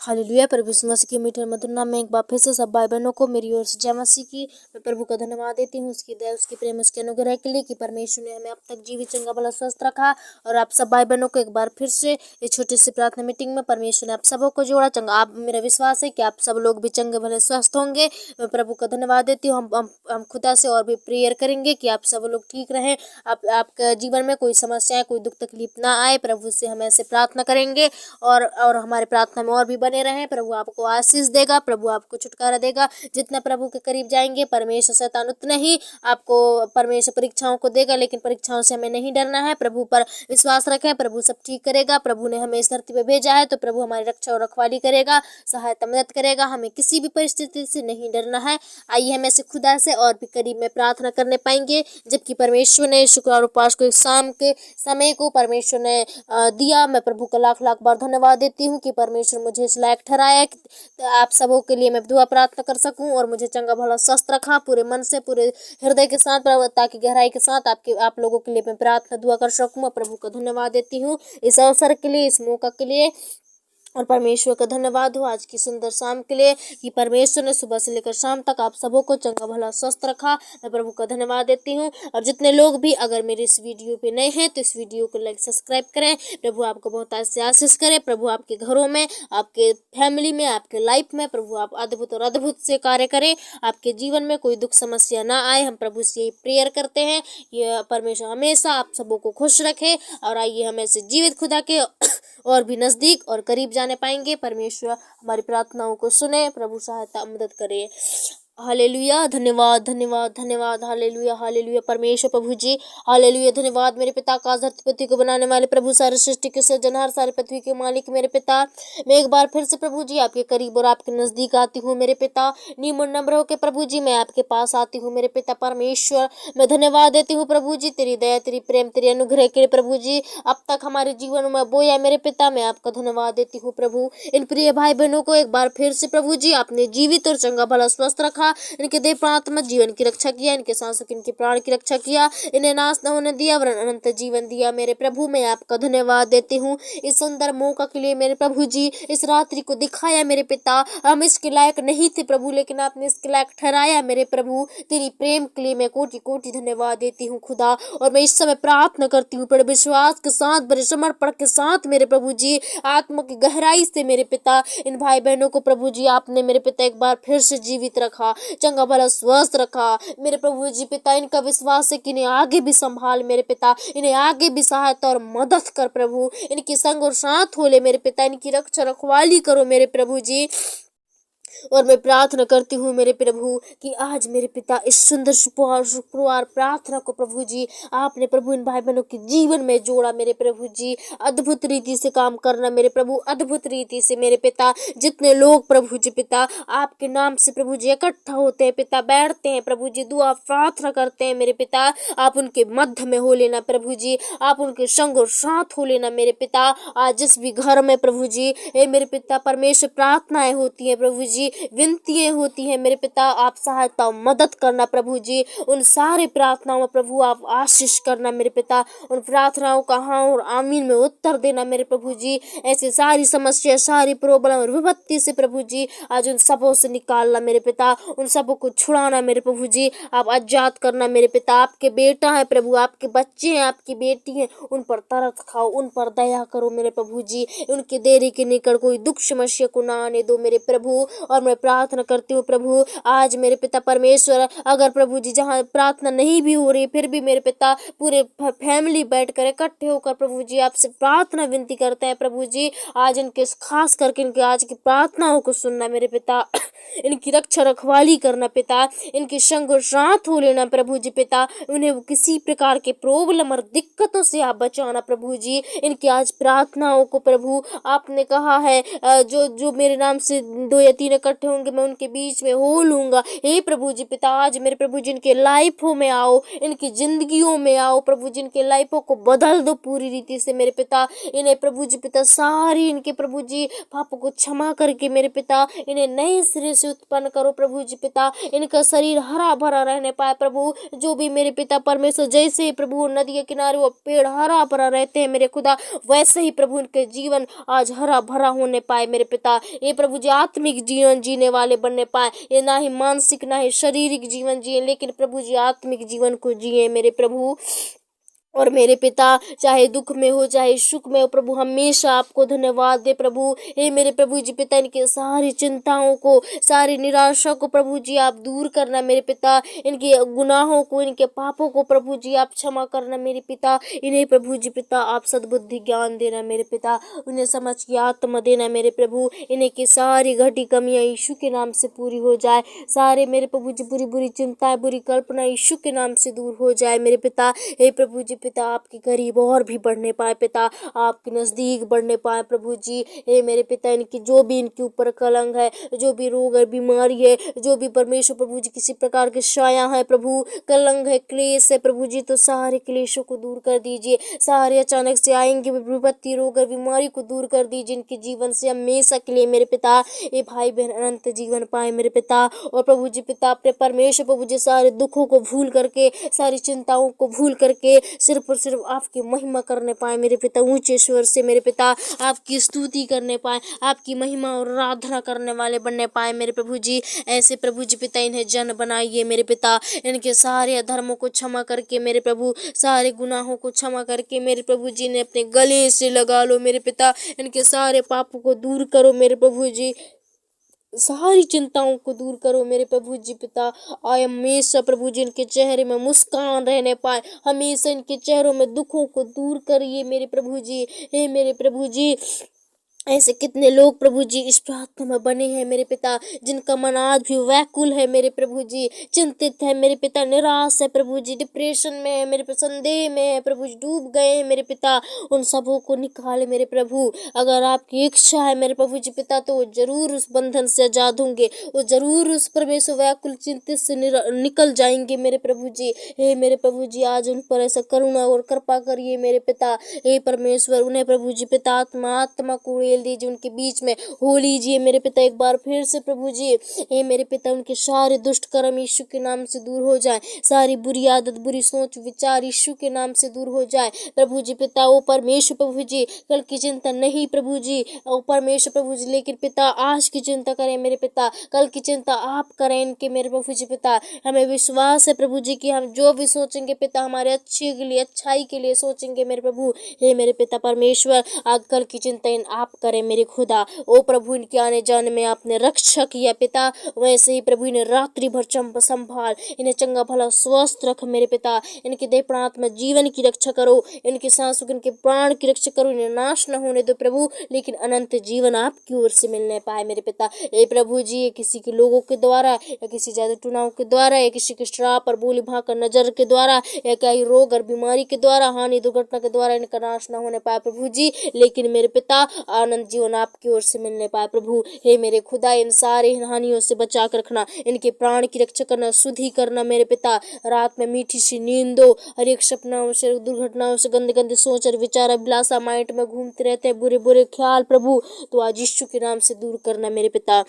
Hallelujah. प्रभु यीशु मसीह के मीठे मधुर नाम में एक बार फिर से सब भाई बहनों को मेरी ओर से जय मसीह की। मैं प्रभु का धन्यवाद देती हूँ उसकी दया, उसकी प्रेम, उसके अनुग्रह के लिए कि परमेश्वर ने हमें अब तक जीवित, चंगा भला, स्वस्थ रखा। और आप सब भाई बहनों को एक बार फिर से इस छोटी सी प्रार्थना मीटिंग में परमेश्वर ने आप सबों को जोड़ा चंगा। आप मेरा विश्वास है कि आप सब लोग भी चंगे भले स्वस्थ होंगे। मैं प्रभु का धन्यवाद देती हूँ। हम खुदा से और भी प्रेयर करेंगे कि आप सब लोग ठीक रहें। आपके जीवन में कोई समस्याएं, कोई दुख तकलीफ ना आए। प्रभु से हम ऐसे प्रार्थना करेंगे और हमारे प्रार्थना में और भी बने रहें। प्रभु आपको आशीष देगा, प्रभु आपको छुटकारा देगा। जितना प्रभु के करीब जाएंगे परमेश्वर शैतान उतने ही आपको परमेश्वर परीक्षाओं को देगा, लेकिन परीक्षाओं से हमें नहीं डरना है। प्रभु पर विश्वास रखें, प्रभु सब ठीक करेगा। प्रभु ने हमें इस धरती पे भेजा है तो प्रभु हमारी रक्षा और रखवाली करेगा, सहायता मदद करेगा। हमें किसी भी परिस्थिति से नहीं डरना है। आइए हम ऐसे खुदा से और भी करीब में प्रार्थना करने पाएंगे, जबकि परमेश्वर ने शुक्रवार उपवास को शाम के समय को परमेश्वर ने दिया। मैं प्रभु का लाख लाख बार धन्यवाद देती हूँ कि परमेश्वर मुझे इस लायक ठहराया कि आप सबों के लिए मैं दुआ प्रार्थना कर सकूं और मुझे चंगा भला स्वस्थ रखा पूरे मन से, पूरे हृदय के साथ, ताकि गहराई के साथ आप लोगों के लिए मैं प्रार्थना दुआ कर सकूं। मैं प्रभु का धन्यवाद देती हूँ इस अवसर के लिए, इस मौका के लिए। और परमेश्वर का धन्यवाद हो आज की सुंदर शाम के लिए कि परमेश्वर ने सुबह से लेकर शाम तक आप सबों को चंगा भला स्वस्थ रखा। मैं प्रभु का धन्यवाद देती हूँ। और जितने लोग भी अगर मेरे इस वीडियो पे नए हैं तो इस वीडियो को लाइक सब्सक्राइब करें। प्रभु आपको बहुत ऐसे आशीष करे। प्रभु आपके घरों में, आपके फैमिली में, आपके लाइफ में प्रभु आप अद्भुत और अद्भुत से कार्य करें। आपके जीवन में कोई दुख समस्या ना आए। हम प्रभु से यही प्रेयर करते हैं। ये परमेश्वर हमेशा आप सबों को खुश रखे। और आइए हम ऐसे जीवित खुदा के और भी नजदीक और करीब जाने पाएंगे। परमेश्वर हमारी प्रार्थनाओं को सुने, प्रभु सहायता मदद करे। हालेलुया। धन्यवाद धन्यवाद धन्यवाद। Hallelujah hallelujah. परमेश्वर प्रभु जी हालेलुया। धन्यवाद मेरे पिता, आकाश धरती पृथ्वी को बनाने वाले प्रभु, सारे सृष्टि के सृजनहार, सारे पृथ्वी के मालिक मेरे पिता। मैं एक बार फिर से प्रभु जी आपके करीब और आपके नजदीक आती हूँ मेरे पिता। निम्न नम्र होकर प्रभु जी मैं आपके पास आती हूँ मेरे पिता परमेश्वर। मैं धन्यवाद देती हूँ प्रभु जी तेरी दया, तेरी प्रेम, तेरे अनुग्रह के लिए प्रभु जी अब तक हमारे जीवन में बोया मेरे पिता। मैं आपका धन्यवाद देती हूँ प्रभु। इन प्रिय भाई बहनों को एक बार फिर से प्रभु जी आपने जीवित और चंगा भला स्वस्थ रखा। इनके देह प्राण में जीवन की रक्षा किया, इनके सांसों की, इनके प्राण की रक्षा किया। इन्हें नाश न होने दिया वरन अनंत जीवन दिया मेरे प्रभु। मैं आपका धन्यवाद देती हूँ इस सुंदर मौका के लिए मेरे प्रभु जी। इस रात्रि को दिखाया मेरे पिता। हम इसके लायक नहीं थे प्रभु, लेकिन आपने इसके लायक ठहराया मेरे प्रभु। तेरी प्रेम के लिए मैं कोटि कोटि धन्यवाद देती हूँ खुदा। और मैं इस समय प्रार्थना करती हूँ बड़े विश्वास के साथ, बड़े समर्पण के साथ मेरे प्रभु जी, आत्मा की गहराई से मेरे पिता। इन भाई बहनों को प्रभु जी आपने मेरे पिता एक बार फिर से जीवित रखा, चंगा भला स्वस्थ रखा मेरे प्रभु जी पिता। इनका विश्वास है कि इन्हें आगे भी संभाल मेरे पिता, इन्हें आगे भी सहायता और मदद कर प्रभु। इनकी संग और साथ हो ले मेरे पिता, इनकी रक्षा रखवाली करो मेरे प्रभु जी। और मैं प्रार्थना करती हूँ मेरे प्रभु कि आज मेरे पिता इस सुंदर शुक्रवार प्रार्थना को प्रभु जी आपने प्रभु इन भाई बहनों के जीवन में जोड़ा मेरे प्रभु जी। अद्भुत रीति से काम करना मेरे प्रभु, अद्भुत रीति से मेरे पिता। जितने लोग प्रभु जी पिता आपके नाम से प्रभु जी इकट्ठा होते हैं पिता, बैठते हैं प्रभु जी, दुआ प्रार्थना करते हैं मेरे पिता, आप उनके मध्य में हो लेना प्रभु जी, आप उनके संग और साथ हो लेना मेरे पिता। आज जिस भी घर में प्रभु जी मेरे पिता परमेश्वर प्रार्थनाएं होती है प्रभु जी, विनतियां होती है मेरे पिता, आप सहायता मदद करना प्रभु जी। उन सारे प्रार्थनाओं में प्रभु आप आशीष करना मेरे पिता। उन प्रार्थनाओं का हाँ और आमीन में उत्तर देना मेरे प्रभु जी। ऐसी सारी समस्या, सारी प्रॉब्लम और विपत्ति से प्रभु जी आज उन सबों से निकालना मेरे पिता, उन सबों को छुड़ाना मेरे प्रभु जी। आप आजाद करना मेरे पिता। आपके बेटा है प्रभु, आपके बच्चे हैं, आपकी बेटी है, उन पर तरस खाओ, उन पर दया करो मेरे प्रभु जी। उनके देरी के निकट कोई दुख समस्या को ना आने दो मेरे प्रभु। और मैं प्रार्थना करती हूँ प्रभु आज मेरे पिता परमेश्वर, अगर प्रभु जी जहाँ प्रार्थना नहीं भी हो रही फिर भी मेरे पिता पूरे फैमिली बैठकर इकट्ठे होकर प्रभु जी आपसे प्रार्थना विनती करते हैं प्रभु जी। आज इनके खास करके इनके आज की प्रार्थनाओं को सुनना मेरे पिता, इनकी रक्षा रखवाली करना पिता, इनके संग और साथ हो लेना प्रभु जी पिता। उन्हें किसी प्रकार के प्रॉब्लम और दिक्कतों से आप बचाना प्रभु जी। इनकी आज प्रार्थनाओं को प्रभु आपने कहा है जो जो मेरे नाम से 2 या 3 इकट्ठे होंगे मैं उनके बीच में हो लूँगा। हे प्रभु जी पिता, आज मेरे प्रभु जी इनके लाइफों में आओ, इनकी जिंदगियों में आओ प्रभु जी, इनके लाइफों को बदल दो पूरी रीति से मेरे पिता। इन्हें प्रभु जी पिता सारी इनके प्रभु जी पापों को क्षमा करके मेरे पिता इन्हें नए सिरे से उत्पन्न करो प्रभु जी पिता। इनका शरीर हरा भरा रहने पाए प्रभु, जो भी मेरे पिता परमेश्वर, जैसे ही प्रभु नदी के किनारे वो पेड़ हरा भरा रहते हैं मेरे खुदा, वैसे ही प्रभु इनके जीवन आज हरा भरा होने पाए मेरे पिता। ये प्रभु जी आत्मिक जीवन जीने वाले बनने पाए, ये ना ही मानसिक ना ही शारीरिक जीवन जिए, लेकिन प्रभु जी आत्मिक जीवन को जिए मेरे प्रभु। और मेरे पिता चाहे दुख में हो चाहे सुख में हो प्रभु, हमेशा आपको धन्यवाद दे प्रभु। हे मेरे प्रभु जी पिता, इनके सारी चिंताओं को, सारी निराशा को प्रभु जी आप दूर करना मेरे पिता। इनके गुनाहों को, इनके पापों को प्रभु जी आप क्षमा करना मेरे पिता। इन्हें प्रभु जी पिता आप सद्बुद्धि ज्ञान देना मेरे पिता, उन्हें समझ की आत्मा देना मेरे प्रभु। इन्हें की सारी घटी कमियां यीशु के नाम से पूरी हो जाए, सारे मेरे प्रभु जी बुरी बुरी चिंताएं, बुरी कल्पना यीशु के नाम से दूर हो जाए मेरे पिता। हे प्रभु जी पिता, आपके करीब और भी बढ़ने पाए पिता, आपके नजदीक बढ़ने पाए प्रभु जी। हे मेरे पिता, इनकी जो भी इनके ऊपर कलंक है, जो भी रोग है, बीमारी है, जो भी परमेश्वर प्रभु जी किसी प्रकार के छाया है प्रभु, कलंक है, क्लेश है प्रभु जी, तो सारे क्लेशों को दूर कर दीजिए। सारे अचानक से आएंगे विपत्ति, रोग और बीमारी को दूर कर दीजिए इनके जीवन से हमेशा के लिए मेरे पिता। ये भाई बहन अनंत जीवन पाए मेरे पिता। और प्रभु जी पिता, अपने परमेश्वर प्रभु जी सारे दुखों को भूल करके, सारी चिंताओं को भूल करके सिर्फ और सिर्फ आपकी महिमा करने पाए मेरे पिता। ऊंचे स्वर से मेरे पिता आपकी स्तुति करने पाए, आपकी महिमा और आराधना करने वाले बनने पाए मेरे प्रभु जी। ऐसे प्रभु जी पिता इन्हें जन बनाइए मेरे पिता, इनके सारे अधर्मों को क्षमा करके मेरे प्रभु, सारे गुनाहों को क्षमा करके मेरे प्रभु जी ने अपने गले से लगा लो मेरे पिता। इनके सारे पापों को दूर करो मेरे प्रभु जी, सारी चिंताओं को दूर करो मेरे प्रभु जी पिता। आय हमेशा प्रभु जी इनके चेहरे में मुस्कान रहने पाए, हमेशा इनके चेहरों में दुखों को दूर करिए मेरे प्रभु जी। हे मेरे प्रभु जी, ऐसे कितने लोग प्रभु जी इस प्रार्थना में बने हैं मेरे पिता, जिनका मन आज भी व्याकुल है मेरे प्रभु जी, चिंतित है मेरे पिता, निराश है प्रभु जी, डिप्रेशन में है मेरे पिता, संदेह में है प्रभु जी, डूब गए हैं मेरे पिता। उन सबों को निकाले मेरे प्रभु। अगर आपकी इच्छा है मेरे प्रभु जी पिता, तो वो जरूर उस बंधन से आजाद होंगे, वो जरूर उस परमेश्वर व्याकुल चिंतित से निकल जाएंगे मेरे प्रभु जी। हे मेरे प्रभु जी, आज उन पर ऐसा करुणा और कृपा करिए मेरे पिता। हे परमेश्वर, उन्हें प्रभु जी पिता आत्मा को दीजिए, उनके बीच में हो लीजिए मेरे पिता एक बार फिर से प्रभु जी। हे मेरे पिता, उनके सारे दुष्ट कर्म यीशु के नाम से दूर हो जाए, सारी बुरी आदत, बुरी सोच विचार यीशु के नाम से दूर हो जाए प्रभु जी पिता। ओ परमेश्वर प्रभु जी, कल की चिंता नहीं प्रभु जी, ओ परमेश्वर प्रभु जी, लेकिन पिता आज की चिंता करें मेरे पिता, कल की चिंता आप करें इनके मेरे प्रभु जी पिता। हमें विश्वास है प्रभु जी कि हम जो भी सोचेंगे पिता हमारे अच्छे के लिए, अच्छाई के लिए सोचेंगे मेरे प्रभु। हे मेरे पिता परमेश्वर, आज कल की चिंता आप करें मेरे खुदा। ओ प्रभु, इनके आने जाने में आपने रक्षा किया पिता, वैसे ही प्रभु इन्हें रात्रि भर संभाल, इन्हें चंगा भला स्वस्थ रख मेरे पिता। इनके देह प्राण में जीवन की रक्षा करो, इनके सांसों इनके प्राण की रक्षा करो, इन्हें नाश न होने दो प्रभु, लेकिन अनंत जीवन आपकी ओर से मिलने पाए मेरे पिता। ए प्रभु जी, किसी के लोगों के द्वारा या किसी जादू टुनाव के द्वारा या किसी के श्राप और बोली भाकर नजर के द्वारा या कई रोग और बीमारी के द्वारा, हानि दुर्घटना के द्वारा इनका नाश न होने पाए प्रभु जी, लेकिन मेरे पिता आनंद जीवन आपकी ओर से मिलने पाए प्रभु। हे मेरे खुदा, इन सारे हानियों से बचा कर रखना, इनके प्राण की रक्षा करना, शुद्धि करना मेरे पिता। रात में मीठी सी नींद दो, हर एक सपनाओं से, दुर्घटनाओं से, गंदे गंदे सोच और विचार अभिलाषा माइंड में घूमते रहते हैं, बुरे बुरे ख्याल प्रभु, तो आज यीशु के नाम से दूर करना मेरे पिता।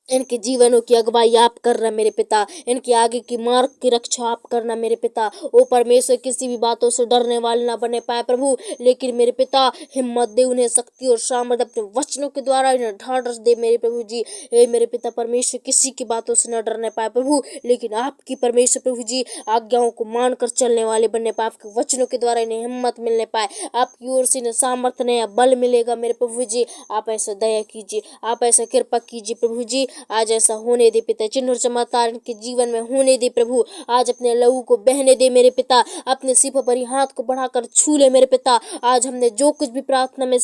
इनके जीवनों की अगुवाई आप करना मेरे पिता, इनके आगे की मार्ग की रक्षा आप करना मेरे पिता। ओ परमेश्वर, किसी भी बातों से डरने वाले ना बने पाए प्रभु, लेकिन मेरे पिता हिम्मत दे, उन्हें शक्ति और सामर्थ्य अपने वचनों के द्वारा इन्हें ढाढ़स दे मेरे प्रभु जी। हे मेरे पिता परमेश्वर, किसी की बातों से न डरने पाए प्रभु, लेकिन आपकी परमेश्वर प्रभु जी आज्ञाओं को मानकर चलने वाले बनने पाए, आपके वचनों के द्वारा इन्हें हिम्मत मिलने पाए, आपकी ओर से इन्हें सामर्थ्य नया बल मिलेगा मेरे प्रभु जी। आप ऐसा दया कीजिए, आप ऐसा कृपा कीजिए प्रभु जी। आज ऐसा होने दे पिता, चिन्ह और चमत्कार इनके जीवन में होने दे प्रभु। आज अपने लहू को बहने दे मेरे पिता, अपने सिर पर हाथ को बढ़ाकर छू ले मेरे पिता। आज हमने जो कुछ भी प्रार्थना में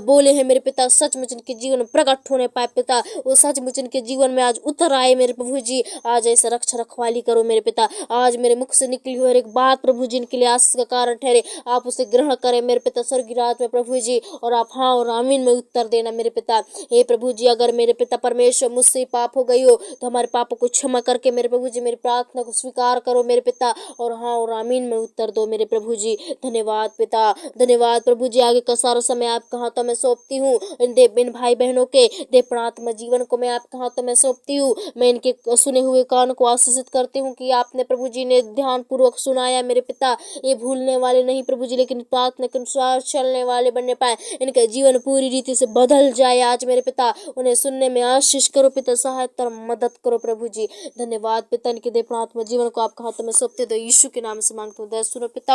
बोले हैं मेरे पिता, सचमुच इनके जीवन में प्रकट होने पाए पिता, वो सचमुच इनके जीवन में आज उतर आए मेरे प्रभु जी। आज ऐसा रक्षा रखवाली करो मेरे पिता, आज मेरे मुख से निकली हुई हर एक बात प्रभु जी इनके लिए आशीष का कारण ठहरे, आप उसे ग्रहण करें मेरे पिता स्वर्गीय राज में प्रभु जी, और आप हाँ और आमीन में उत्तर देना मेरे पिता। हे प्रभु जी, अगर मेरे पिता परमेश्वर मुझ मुझसे पाप हो गई हो तो हमारे पापों को क्षमा करके मेरे प्रभु जी मेरी प्रार्थना को स्वीकार करो मेरे पिता, और हाँ और आमीन में उत्तर दो मेरे प्रभु जी। धन्यवाद पिता, धन्यवाद प्रभु जी। आगे का सारा समय आपके हाथों में सौंपती हूँ। इन भाई बहनों के दे प्रार्थना जीवन को मैं आपके हाथों में सौंपती हूँ। मैं इनके सुने हुए कान को आशीषित करती हूँ कि आपने प्रभु जी ने ध्यान पूर्वक सुनाया मेरे पिता। ये भूलने वाले नहीं प्रभु जी, लेकिन प्रार्थना के अनुसार चलने वाले बनने पाए। इनका जीवन पूरी रीति से बदल जाए आज मेरे पिता। उन्हें सुनने में आशीष करो पिता, सहायता और मदद करो प्रभु जी। धन्यवाद पिता, इनके दे प्रार्थना जीवन को आपके हाथों में सौंपते दो, यीशु के नाम से मांगते हो, दया सुनो पिता।